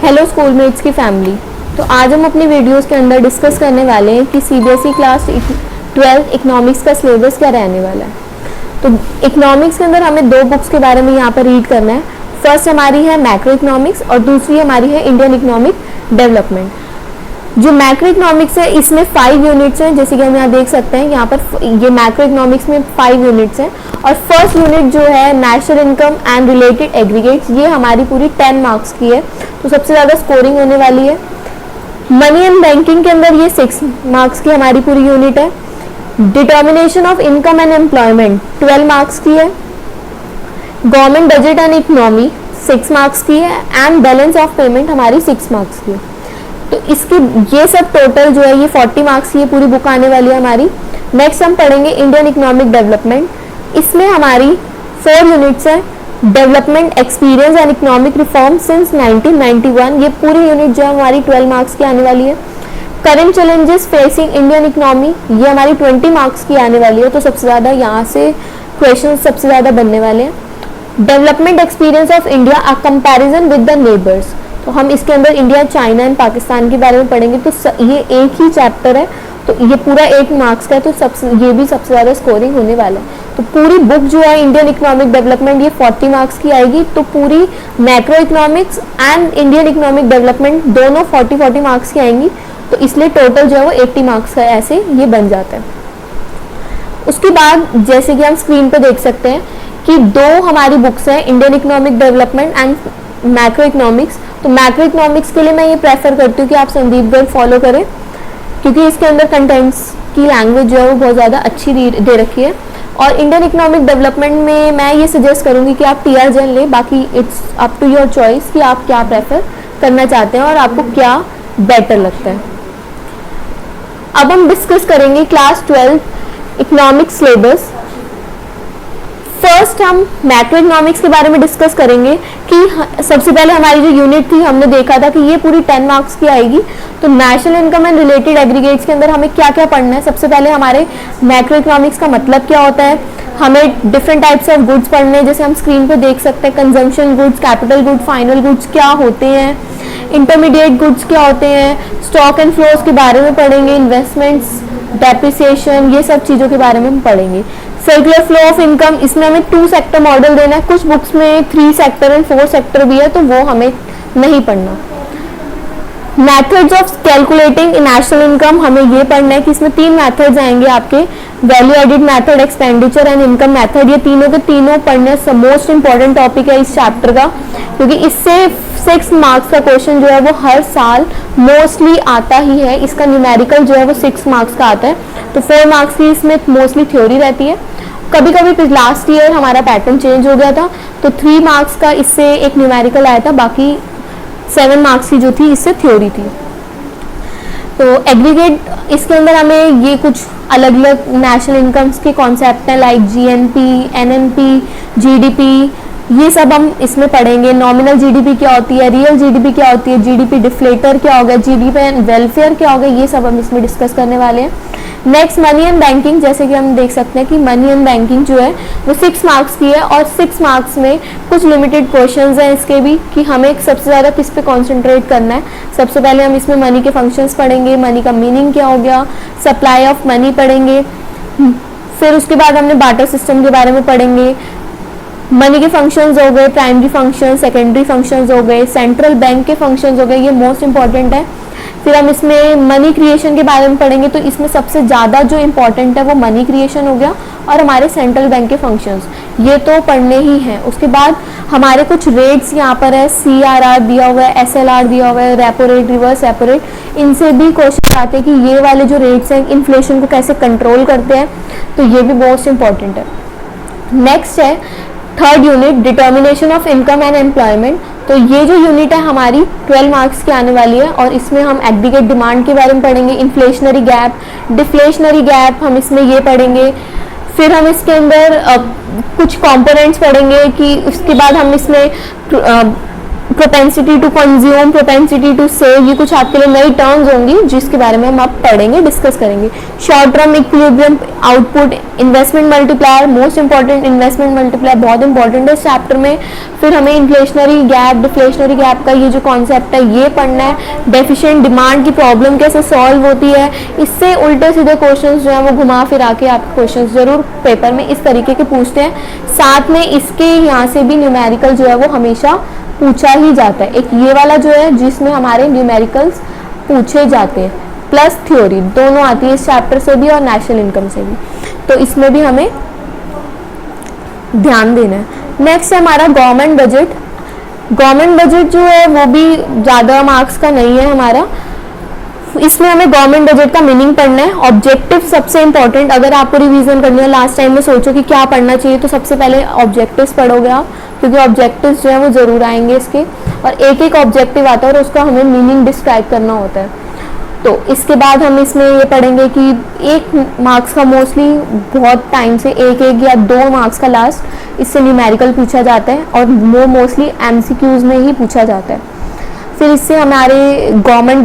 Hello schoolmates की family. तो आज हम अपनी वीडियोस के अंदर डिस्कस करने वाले हैं कि सीबीएसई क्लास 12 इकोनॉमिक्स का सिलेबस क्या रहने वाला है। तो इकोनॉमिक्स के अंदर हमें दो बुक्स के बारे में यहाँ पर रीड करना है। फर्स्ट हमारी है मैक्रो इकोनॉमिक्स और दूसरी हमारी है इंडियन इकोनॉमिक डेवलपमेंट। जो मैक्रो इकोनॉमिक्स है इसमें 5 यूनिट्स हैं, जैसे कि हम यहाँ देख सकते हैं। यहाँ पर ये मैक्रो इकोनॉमिक्स में 5 यूनिट्स हैं और फर्स्ट यूनिट जो है national income and related aggregates, ये हमारी पूरी 10 मार्क्स की है, तो सबसे ज़्यादा स्कोरिंग होने वाली है। मनी एंड बैंकिंग के अंदर ये 6 मार्क्स की हमारी पूरी यूनिट है। Determination of income and employment 12 marks की है। Government budget and economy 6 marks की है एंड बैलेंस ऑफ पेमेंट हमारी 6 मार्क्स की है। तो इसकी ये सब टोटल जो है ये 40 मार्क्स की ये पूरी बुक आने वाली है हमारी। नेक्स्ट हम पढ़ेंगे इंडियन इकोनॉमिक डेवलपमेंट। इसमें हमारी 4 यूनिट्स है। Development experience and economic reform since 1991, ये पूरी यूनिट जो है हमारी 12 मार्क्स की आने वाली है। Current challenges facing Indian economy, ये हमारी 20 मार्क्स की आने वाली है, तो सबसे ज़्यादा यहाँ से क्वेश्चन सबसे ज़्यादा बनने वाले हैं। Development experience of India a comparison with the neighbours, तो हम इसके अंदर इंडिया, चाइना एंड पाकिस्तान के बारे में पढ़ेंगे। तो ये एक ही चैप्टर है, तो ये पूरा 8 मार्क्स का है, तो ये भी सबसे ज़्यादा स्कोरिंग होने वाला है। तो पूरी बुक जो है इंडियन इकोनॉमिक डेवलपमेंट ये 40 मार्क्स की आएगी। तो पूरी macro economics and Indian economic development दोनों 40 मार्क्स की आएंगी, तो इसलिए टोटल जो है वो 80 मार्क्स का ऐसे ये बन जाता है। उसके बाद जैसे कि हम स्क्रीन पर देख सकते हैं कि 2 हमारी बुक्स हैं, Indian economic development and macro economics. तो मैक्रो इकोनॉमिक्स के लिए मैं ये प्रेफर करती हूँ कि आप संदीप गर्ग फॉलो करें, क्योंकि इसके अंदर कंटेंट्स की लैंग्वेज जो है वो बहुत ज़्यादा अच्छी दे रखी है। और इंडियन इकोनॉमिक डेवलपमेंट में मैं ये सजेस्ट करूँगी कि आप टीआर जन लें, बाकी it's up to your choice कि आप क्या प्रेफर करना चाहते हैं और आपको क्या बेटर लगता है। अब हम डिस्कस करेंगे क्लास 12 इकोनॉमिक सिलेबस। फर्स्ट हम मैक्रो इकोनॉमिक्स के बारे में डिस्कस करेंगे कि सबसे पहले हमारी जो यूनिट थी हमने देखा था कि ये पूरी 10 मार्क्स की आएगी। तो national income and related aggregates के अंदर हमें क्या क्या पढ़ना है। सबसे पहले हमारे मैक्रो इकोनॉमिक्स का मतलब क्या होता है, हमें डिफरेंट टाइप्स ऑफ गुड्स पढ़ने हैं, जैसे हम स्क्रीन पे देख सकते हैं। Consumption goods, capital goods, final goods क्या होते हैं, इंटरमीडिएट गुड्स क्या होते हैं, स्टॉक एंड फ्लोज के बारे में पढ़ेंगे, इन्वेस्टमेंट्स, डेप्रिसिएशन, ये सब चीज़ों के बारे में हम पढ़ेंगे। सर्कुलर फ्लो ऑफ इनकम, इसमें हमें 2 सेक्टर मॉडल देना है। कुछ बुक्स में 3 सेक्टर एंड 4 सेक्टर भी है, तो वो हमें नहीं पढ़ना। Methods of calculating national income, हमें ये पढ़ना है कि इसमें 3 मेथड्स आएंगे आपके, value added method, expenditure and income method. ये तीनों के तीनों पढ़ने मोस्ट इंपॉर्टेंट टॉपिक है इस चैप्टर का, क्योंकि इससे 6 मार्क्स का क्वेश्चन जो है वो हर साल मोस्टली आता ही है। इसका न्यूमेरिकल जो है वो 6 मार्क्स का आता है, तो 4 मार्क्स की इसमें मोस्टली थ्योरी रहती है। कभी कभी लास्ट ईयर हमारा पैटर्न चेंज हो गया था, तो 3 मार्क्स का इससे एक न्यूमेरिकल आया था, बाकी 7 मार्क्स की जो थी इससे थ्योरी थी। तो एग्रीगेट इसके अंदर हमें ये कुछ अलग अलग नेशनल इनकम्स के कॉन्सेप्ट हैं, लाइक जीएनपी, एनएनपी, जीडीपी, ये सब हम इसमें पढ़ेंगे। नॉमिनल जीडीपी क्या होती है, रियल जीडीपी क्या होती है, जीडीपी डिफ्लेटर क्या होगा, जीडीपी एंड वेलफेयर क्या होगा, ये सब हम इसमें डिस्कस करने वाले हैं। नेक्स्ट मनी एंड बैंकिंग, जैसे कि हम देख सकते हैं कि मनी एंड बैंकिंग जो है वो 6 मार्क्स की है और 6 मार्क्स में कुछ लिमिटेड क्वेश्चंस हैं इसके भी, कि हमें सबसे ज़्यादा किस पे कंसंट्रेट करना है। सबसे पहले हम इसमें मनी के फंक्शंस पढ़ेंगे, मनी का मीनिंग क्या हो गया, सप्लाई ऑफ मनी पढ़ेंगे, फिर उसके बाद हमने बार्टर सिस्टम के बारे में पढ़ेंगे। मनी के फंक्शंस हो गए, प्राइमरी फंक्शन, सेकेंडरी फंक्शंस हो गए, सेंट्रल बैंक के फंक्शंस हो गए, ये मोस्ट इंपॉर्टेंट है। फिर हम इसमें मनी क्रिएशन के बारे में पढ़ेंगे, तो इसमें सबसे ज़्यादा जो इम्पॉर्टेंट है वो मनी क्रिएशन हो गया और हमारे सेंट्रल बैंक के फंक्शंस, ये तो पढ़ने ही हैं। उसके बाद हमारे कुछ रेट्स यहाँ पर है, CRR दिया हुआ है, SLR दिया हुआ है, repo rate, reverse repo rate, इनसे भी क्वेश्चन आते हैं कि ये वाले जो रेट्स हैं इन्फ्लेशन को कैसे कंट्रोल करते हैं, तो ये भी मोस्ट इंपॉर्टेंट है। नेक्स्ट है third unit, determination of income and employment. तो ये जो यूनिट है हमारी 12 मार्क्स की आने वाली है और इसमें हम एग्रीगेट डिमांड के बारे में पढ़ेंगे, इन्फ्लेशनरी गैप, डिफ्लेशनरी गैप, हम इसमें ये पढ़ेंगे। फिर हम इसके अंदर कुछ कंपोनेंट्स पढ़ेंगे कि उसके बाद हम इसमें propensity to consume, propensity to save, ये कुछ आपके लिए नई टर्म्स होंगी जिसके बारे में हम आप पढ़ेंगे, डिस्कस करेंगे। Short term equilibrium, output, investment multiplier, most important investment multiplier बहुत इंपॉर्टेंट है इस चैप्टर में। फिर हमें इन्फ्लेशनरी गैप, डिफ्लेशनरी गैप का ये जो कॉन्सेप्ट है ये पढ़ना है। डेफिशिएंट डिमांड की प्रॉब्लम कैसे सॉल्व होती है, इससे उल्टे सीधे क्वेश्चन जो है वो घुमा फिरा के आपके क्वेश्चन जरूर पेपर में इस तरीके के पूछते हैं। साथ में इसके यहाँ से भी न्यूमेरिकल जो है वो हमेशा पूछा ही जाता है। एक ये वाला जो है जिसमें हमारे न्यूमेरिकल्स पूछे जाते हैं, प्लस थ्योरी दोनों आती है इस चैप्टर से भी और नेशनल इनकम से भी, तो इसमें भी हमें ध्यान देना है। नेक्स्ट है हमारा गवर्नमेंट बजट। गवर्नमेंट बजट जो है वो भी ज़्यादा मार्क्स का नहीं है हमारा, इसमें हमें गवर्नमेंट बजट का मीनिंग पढ़ना है। ऑब्जेक्टिव सबसे इंपॉर्टेंट, अगर आपको रिवीजन करनी है लास्ट टाइम में सोचो कि क्या पढ़ना चाहिए, तो सबसे पहले ऑब्जेक्टिव्स पढ़ोगे आप, क्योंकि ऑब्जेक्टिव्स जो है वो जरूर आएंगे इसके, और एक एक ऑब्जेक्टिव आता है और उसका हमें मीनिंग डिस्क्राइब करना होता है। तो इसके बाद हम इसमें ये पढ़ेंगे कि 1 मार्क्स का मोस्टली बहुत टाइम से 1 या 2 मार्क्स का लास्ट इससे न्यूमेरिकल पूछा जाता है, और वो मोस्टली एमसीक्यूज में ही पूछा जाता है। फिर इससे हमारे गवर्नमेंट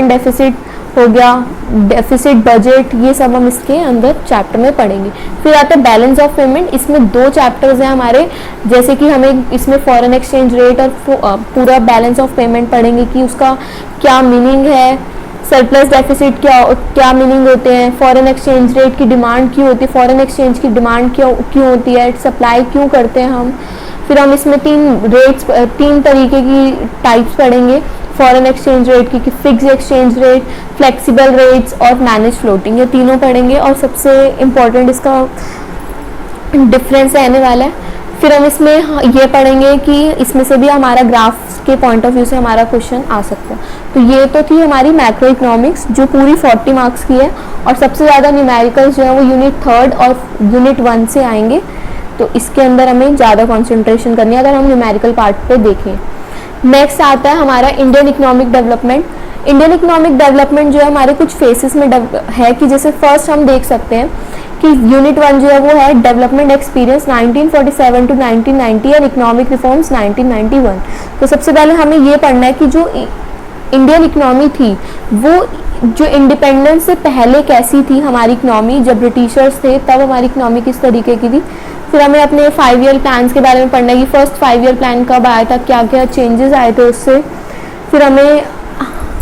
डेफिसिट हो गया, डेफिसिट बजट, ये सब हम इसके अंदर चैप्टर में पढ़ेंगे। फिर आता है बैलेंस ऑफ पेमेंट, इसमें 2 चैप्टर्स हैं हमारे, जैसे कि हमें इसमें फॉरेन एक्सचेंज रेट और पूरा बैलेंस ऑफ पेमेंट पढ़ेंगे कि उसका क्या मीनिंग है, सरप्लस डेफिसिट क्या मीनिंग होते हैं, फॉरेन एक्सचेंज रेट की डिमांड क्यों होती है, फॉरेन एक्सचेंज की डिमांड क्यों होती है, सप्लाई क्यों करते हैं हम। फिर हम इसमें 3 तरीके की टाइप्स पढ़ेंगे फॉरेन एक्सचेंज रेट की, fix exchange rate, flexible rates और मैनेज फ्लोटिंग, ये तीनों पढ़ेंगे, और सबसे इम्पोर्टेंट इसका डिफरेंस रहने वाला है। फिर हम इसमें ये पढ़ेंगे कि इसमें से भी हमारा ग्राफ्स के पॉइंट ऑफ व्यू से हमारा क्वेश्चन आ सकता है। तो ये तो थी हमारी मैक्रो इकोनॉमिक्स जो पूरी 40 मार्क्स की है, और सबसे ज़्यादा न्यूमेरिकल्स जो है वो यूनिट 3 और यूनिट 1 से आएंगे, तो इसके अंदर हमें ज़्यादा कंसंट्रेशन करनी है अगर हम न्यूमेरिकल पार्ट पे देखें। नेक्स्ट आता है हमारा Indian economic development. Indian economic development जो है हमारे कुछ फेसेस में है, कि जैसे फर्स्ट हम देख सकते हैं कि यूनिट 1 जो है वो है development experience 1947 to 1990 and economic reforms 1991। तो सबसे पहले हमें ये पढ़ना है कि जो इंडियन इकोनॉमी थी वो जो इंडिपेंडेंस से पहले कैसी थी हमारी इकोनॉमी, जब ब्रिटिशर्स थे तब हमारी इकोनॉमी किस तरीके की थी। फिर हमें अपने 5 ईयर प्लान्स के बारे में पढ़ना है कि फर्स्ट 5 ईयर प्लान कब आया था, क्या क्या चेंजेस आए थे उससे। फिर हमें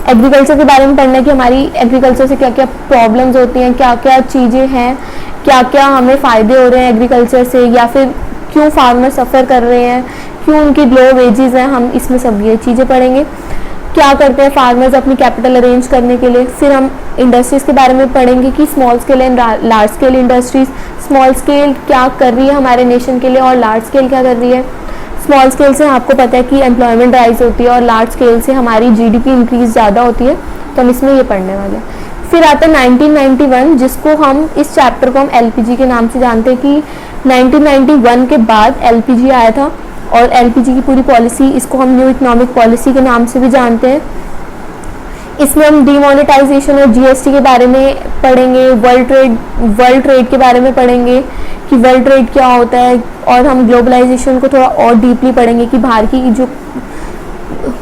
एग्रीकल्चर के बारे में पढ़ना है कि हमारी एग्रीकल्चर से क्या क्या प्रॉब्लम्स होती हैं, क्या क्या चीज़ें हैं, क्या क्या हमें फ़ायदे हो रहे हैं एग्रीकल्चर से, या फिर क्यों फार्मर सफ़र कर रहे हैं, क्यों उनकी लो वेजेस हैं, हम इसमें सब ये चीज़ें पढ़ेंगे। क्या करते हैं फार्मर्स अपनी कैपिटल अरेंज करने के लिए। फिर हम इंडस्ट्रीज़ के बारे में पढ़ेंगे कि small scale and large scale industries, small scale क्या कर रही है हमारे नेशन के लिए और लार्ज स्केल क्या कर रही है। स्मॉल स्केल से आपको पता है कि एम्प्लॉयमेंट राइज होती है और लार्ज स्केल से हमारी जीडीपी इंक्रीज ज़्यादा होती है, तो हम इसमें ये पढ़ने वाले हैं। फिर आता है 1991, जिसको हम इस चैप्टर को हम एलपीजी के नाम से जानते हैं कि 1991 के बाद एलपीजी आया था, और एलपीजी की पूरी पॉलिसी, इसको हम न्यू इकोनॉमिक पॉलिसी के नाम से भी जानते हैं। इसमें हम डीमोनेटाइजेशन और जीएसटी के बारे में पढ़ेंगे, वर्ल्ड ट्रेड के बारे में पढ़ेंगे कि वर्ल्ड ट्रेड क्या होता है, और हम ग्लोबलाइजेशन को थोड़ा और डीपली पढ़ेंगे कि बाहर की जो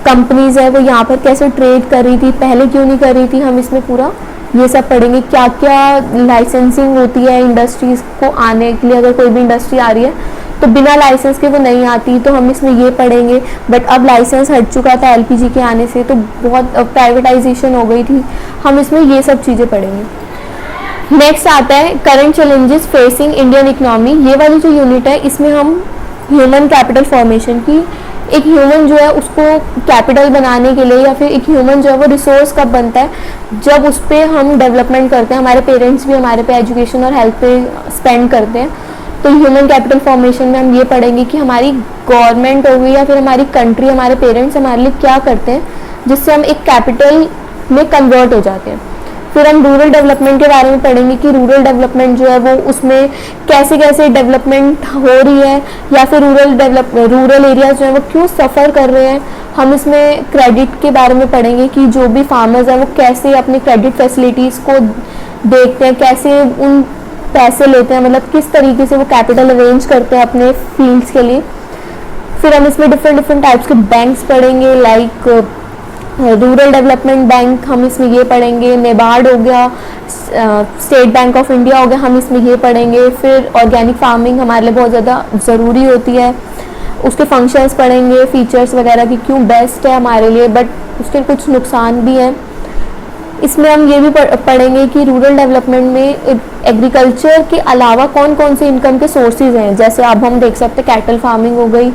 कंपनीज है वो यहाँ पर कैसे ट्रेड कर रही थी, पहले क्यों नहीं कर रही थी, हम इसमें पूरा ये सब पढ़ेंगे। क्या क्या लाइसेंसिंग होती है इंडस्ट्रीज़ को आने के लिए, अगर कोई भी इंडस्ट्री आ रही है तो बिना लाइसेंस के वो नहीं आती, तो हम इसमें ये पढ़ेंगे। बट अब लाइसेंस हट चुका था एलपीजी के आने से, तो बहुत प्राइवेटाइजेशन हो गई थी, हम इसमें ये सब चीज़ें पढ़ेंगे। नेक्स्ट आता है current challenges facing Indian economy. ये वाली जो यूनिट है इसमें हम ह्यूमन कैपिटल फॉर्मेशन की, एक ह्यूमन जो है उसको कैपिटल बनाने के लिए, या फिर एक ह्यूमन जो है वो रिसोर्स कब बनता है, जब उस पर हम डेवलपमेंट करते हैं, हमारे पेरेंट्स भी हमारे पे एजुकेशन और हेल्थ पे स्पेंड करते हैं। तो ह्यूमन कैपिटल फॉर्मेशन में हम ये पढ़ेंगे कि हमारी गवर्नमेंट हो गई या फिर हमारी कंट्री, हमारे पेरेंट्स हमारे लिए क्या करते हैं जिससे हम एक कैपिटल में कन्वर्ट हो जाते हैं। फिर हम रूरल डेवलपमेंट के बारे में पढ़ेंगे कि रूरल डेवलपमेंट जो है वो उसमें कैसे कैसे डेवलपमेंट हो रही है, या फिर रूरल एरियाज जो है वो क्यों सफ़र कर रहे हैं। हम इसमें क्रेडिट के बारे में पढ़ेंगे कि जो भी फार्मर्स हैं वो कैसे अपनी क्रेडिट फैसिलिटीज़ को देखते हैं, कैसे उन पैसे लेते हैं, मतलब किस तरीके से वो कैपिटल अरेंज करते हैं अपने फील्ड्स के लिए। फिर हम इसमें डिफरेंट डिफरेंट टाइप्स के बैंक्स पढ़ेंगे, लाइक रूरल डेवलपमेंट बैंक, हम इसमें ये पढ़ेंगे, नेबार्ड हो गया, स्टेट बैंक ऑफ इंडिया हो गया, हम इसमें ये पढ़ेंगे। फिर ऑर्गेनिक फार्मिंग हमारे लिए बहुत ज़्यादा ज़रूरी होती है, उसके फंक्शंस पढ़ेंगे, फीचर्स वगैरह की क्यों बेस्ट है हमारे लिए, बट उसके कुछ नुकसान भी हैं। इसमें हम ये भी पढ़ेंगे कि रूरल डेवलपमेंट में एग्रीकल्चर के अलावा कौन कौन से इनकम के सोर्सेज हैं, जैसे अब हम देख सकते हैं कैटल फार्मिंग हो गई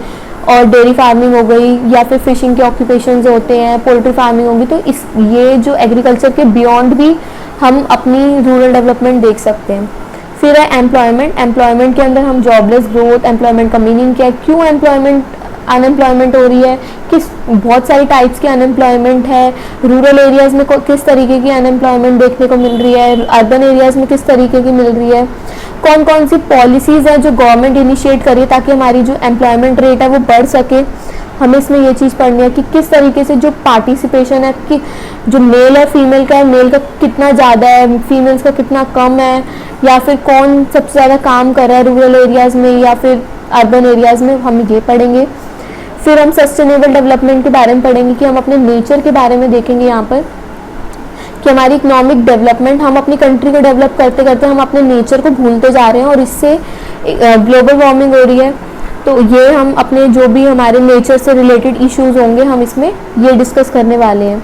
और डेयरी फार्मिंग हो गई, या फिर फिशिंग के ऑक्यूपेशंस होते हैं, पोल्ट्री फार्मिंग होगी। तो इस ये जो एग्रीकल्चर के बियॉन्ड भी हम अपनी रूरल डेवलपमेंट देख सकते हैं। फिर है एम्प्लॉयमेंट, एम्प्लॉयमेंट के अंदर हम जॉबलेस ग्रोथ, एम्प्लॉयमेंट का मीनिंग क्या है, क्यों अनएम्प्लॉयमेंट हो रही है, किस बहुत सारी टाइप्स की अनएम्प्लॉयमेंट है, रूरल एरियाज़ में किस तरीके की अनएम्प्लॉयमेंट देखने को मिल रही है, अर्बन एरियाज़ में किस तरीके की मिल रही है, कौन कौन सी पॉलिसीज़ हैं जो गवर्नमेंट इनिशिएट करी ताकि हमारी जो एम्प्लॉयमेंट रेट है वो बढ़ सके। हमें इसमें ये चीज़ पढ़नी है कि किस तरीके से जो पार्टिसिपेशन है, कि जो मेल और फीमेल का है, मेल का कितना ज़्यादा है, फीमेल्स का कितना कम है, या फिर कौन सबसे ज़्यादा काम कर रहा है रूरल एरियाज़ में या फिर अर्बन एरियाज़ में, हम ये पढ़ेंगे। फिर हम सस्टेनेबल डेवलपमेंट के बारे में पढ़ेंगे कि हम अपने नेचर के बारे में देखेंगे यहाँ पर कि हमारी इकोनॉमिक डेवलपमेंट, हम अपनी कंट्री को डेवलप करते करते हम अपने नेचर को भूलते जा रहे हैं और इससे ग्लोबल वार्मिंग हो रही है। तो ये हम अपने जो भी हमारे नेचर से रिलेटेड इश्यूज होंगे हम इसमें ये डिस्कस करने वाले हैं।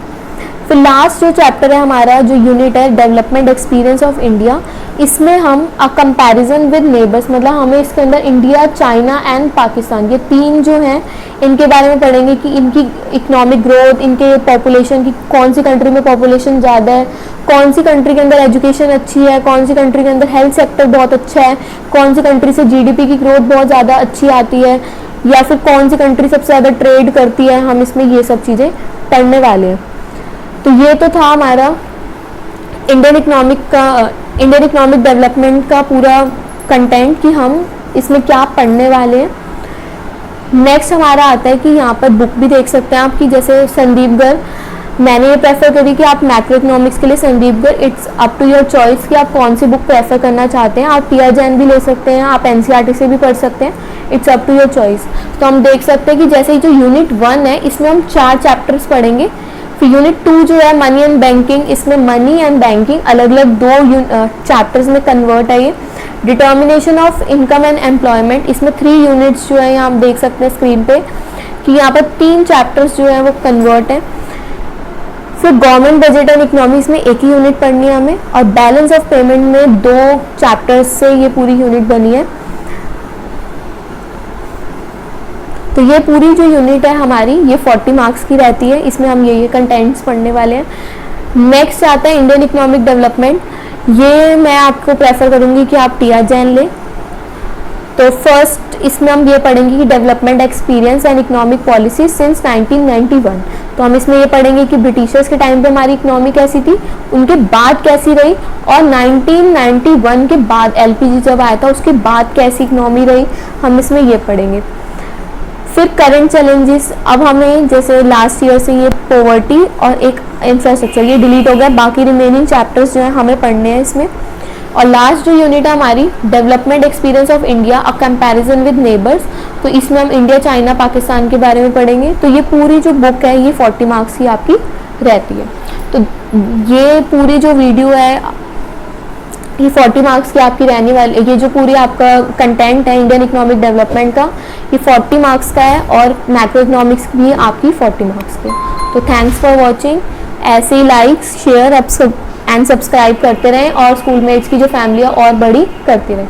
फिर लास्ट जो चैप्टर है हमारा, जो यूनिट है डेवलपमेंट एक्सपीरियंस ऑफ इंडिया, इसमें हम अ कंपैरिजन विद नेबर्स, मतलब हमें इसके अंदर इंडिया, चाइना एंड पाकिस्तान, ये तीन जो हैं इनके बारे में पढ़ेंगे कि इनकी इकोनॉमिक ग्रोथ, इनके पॉपुलेशन की, कौन सी कंट्री में पॉपुलेशन ज़्यादा है, कौन सी कंट्री के अंदर एजुकेशन अच्छी है, कौन सी कंट्री के अंदर हेल्थ सेक्टर बहुत अच्छा है, कौन सी कंट्री से जीडीपी की ग्रोथ बहुत ज़्यादा अच्छी आती है, या फिर कौन सी कंट्री सबसे ज़्यादा ट्रेड करती है। हम इसमें ये सब चीज़ें पढ़ने वाले हैं। तो ये तो था हमारा इंडियन इकोनॉमिक डेवलपमेंट का पूरा कंटेंट कि हम इसमें क्या पढ़ने वाले हैं। नेक्स्ट हमारा आता है कि यहाँ पर बुक भी देख सकते हैं आप, कि जैसे संदीप गर्ग, मैंने ये प्रेफर करी कि आप मैक्रो इकोनॉमिक्स के लिए Sandeep Garg, it's up to your choice कि आप कौन सी बुक प्रेफर करना चाहते हैं। आप टी.आर. जैन भी ले सकते हैं, आप एनसीईआरटी से भी पढ़ सकते हैं, it's up to your choice. तो हम देख सकते हैं कि जैसे जो यूनिट 1 है इसमें हम 4 चैप्टर्स पढ़ेंगे। फिर यूनिट 2 जो है मनी एंड बैंकिंग, इसमें मनी एंड बैंकिंग अलग अलग 2 चैप्टर्स में कन्वर्ट है ये। Determination of income and employment, इसमें 3 यूनिट्स जो है यहाँ आप देख सकते हैं स्क्रीन पे कि यहाँ पर 3 चैप्टर्स जो है वो कन्वर्ट है। फिर गवर्नमेंट बजट एंड इकोनॉमिक्स में एक ही यूनिट पढ़नी है हमें, और बैलेंस ऑफ पेमेंट में 2 चैप्टर्स से ये पूरी यूनिट बनी है। तो ये पूरी जो यूनिट है हमारी ये 40 मार्क्स की रहती है, इसमें हम ये कंटेंट्स पढ़ने वाले हैं। नेक्स्ट आता है इंडियन इकोनॉमिक डेवलपमेंट, ये मैं आपको प्रेफर करूँगी कि आप टी.आर. जैन लें। तो फर्स्ट इसमें हम ये पढ़ेंगे कि development experience and economic policy since 1991। तो हम इसमें ये पढ़ेंगे कि ब्रिटिशर्स के टाइम पे हमारी इकोनॉमी कैसी थी, उनके बाद कैसी रही, और 1991 के बाद एलपीजी जब आया था उसके बाद कैसी इकोनॉमी रही, हम इसमें ये पढ़ेंगे। फिर करंट चैलेंजेस, अब हमें जैसे लास्ट ईयर से ये पॉवर्टी और एक इंफ्रास्ट्रक्चर ये डिलीट हो गया, बाकी रिमेनिंग चैप्टर्स जो है हमें पढ़ने हैं इसमें। और लास्ट जो यूनिट है हमारी development experience of India a comparison with neighbours, तो इसमें हम इंडिया, चाइना, पाकिस्तान के बारे में पढ़ेंगे। तो ये पूरी जो बुक है ये 40 मार्क्स की आपकी रहती है। तो ये पूरी जो वीडियो है ये 40 मार्क्स की आपकी रहने वाली, ये जो पूरी आपका कंटेंट है इंडियन इकोनॉमिक डेवलपमेंट का ये 40 मार्क्स का है, और मैक्रो इकोनॉमिक्स भी आपकी 40 मार्क्स की। तो थैंक्स फॉर वॉचिंग। ऐसे ही लाइक, शेयर एंड सब्सक्राइब करते रहें और स्कूलमेट्स की जो फैमिली है और बड़ी करते रहें।